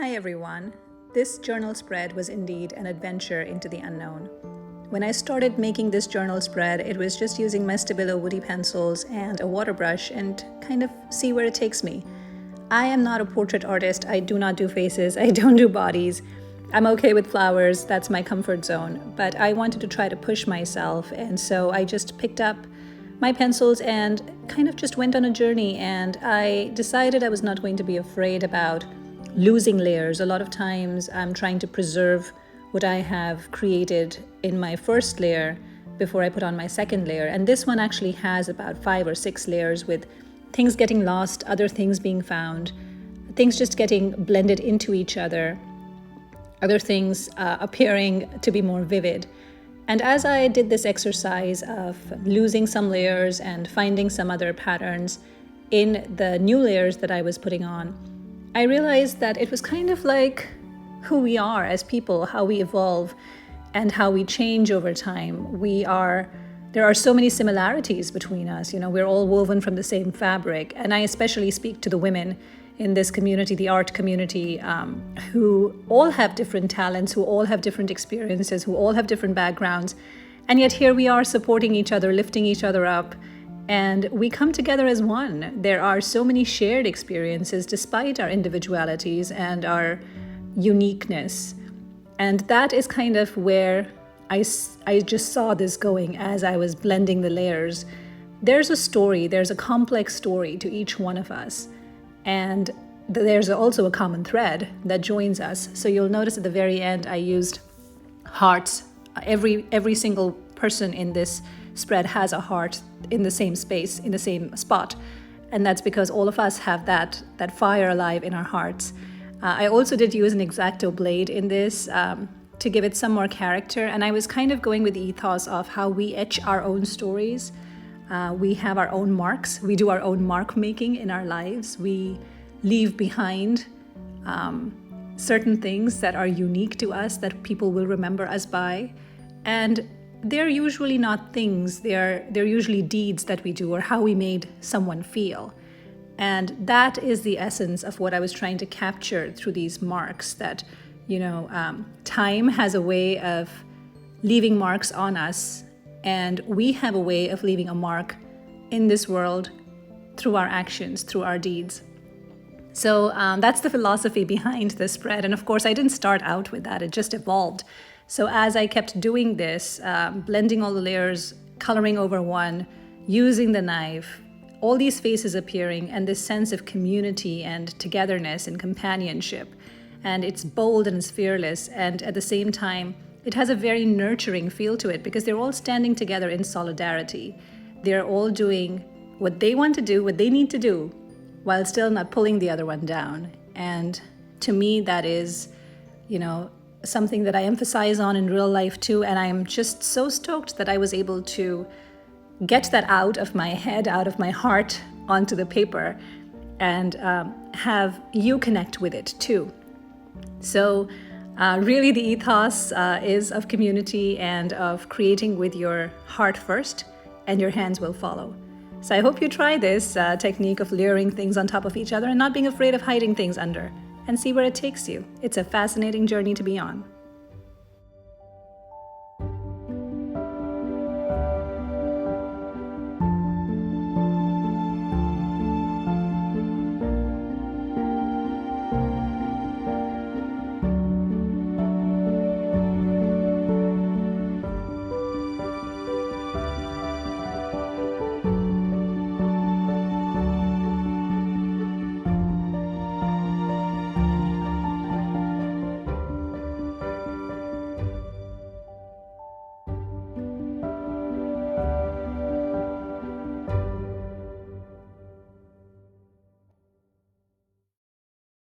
Hi everyone. This journal spread was indeed an adventure into the unknown. When I started making this journal spread, it was just using my Stabilo woody pencils and a water brush and kind of see where it takes me. I am not a portrait artist. I do not do faces. I don't do bodies. I'm okay with flowers. That's my comfort zone. But I wanted to try to push myself, and so I just picked up my pencils and kind of just went on a journey, and I decided I was not going to be afraid about losing layers. A lot of times I'm trying to preserve what I have created in my first layer before I put on my second layer. And this one actually has about 5 or 6 layers, with things getting lost, other things being found, things just getting blended into each other, other things appearing to be more vivid. And as I did this exercise of losing some layers and finding some other patterns in the new layers that I was putting on, I realized that it was kind of like who we are as people, how we evolve and how we change over time. There are so many similarities between us. We're all woven from the same fabric. And I especially speak to the women in this community, the art community, who all have different talents, who all have different experiences, who all have different backgrounds. And yet here we are supporting each other, lifting each other up. And we come together as one. There are so many shared experiences despite our individualities and our uniqueness. And that is kind of where I just saw this going as I was blending the layers. There's a story, there's a complex story to each one of us. And there's also a common thread that joins us. So you'll notice at the very end, I used hearts. Every single person in this spread has a heart in the same space, in the same spot. And that's because all of us have that fire alive in our hearts. I also did use an X-Acto blade in this to give it some more character. And I was kind of going with the ethos of how we etch our own stories. We have our own marks. We do our own mark making in our lives. We leave behind certain things that are unique to us that people will remember us by. And they're usually not things, they're usually deeds that we do or how we made someone feel. And that is the essence of what I was trying to capture through these marks, that, time has a way of leaving marks on us, and we have a way of leaving a mark in this world through our actions, through our deeds. So that's the philosophy behind the spread. And of course, I didn't start out with that, it just evolved. So as I kept doing this, blending all the layers, coloring over one, using the knife, all these faces appearing, and this sense of community and togetherness and companionship. And it's bold and it's fearless. And at the same time, it has a very nurturing feel to it because they're all standing together in solidarity. They're all doing what they want to do, what they need to do, while still not pulling the other one down. And to me, that is, something that I emphasize on in real life too. And I'm just so stoked that I was able to get that out of my head, out of my heart, onto the paper, and have you connect with it too. So really the ethos is of community and of creating with your heart first, and your hands will follow. So I hope you try this technique of layering things on top of each other and not being afraid of hiding things under, and see where it takes you. It's a fascinating journey to be on.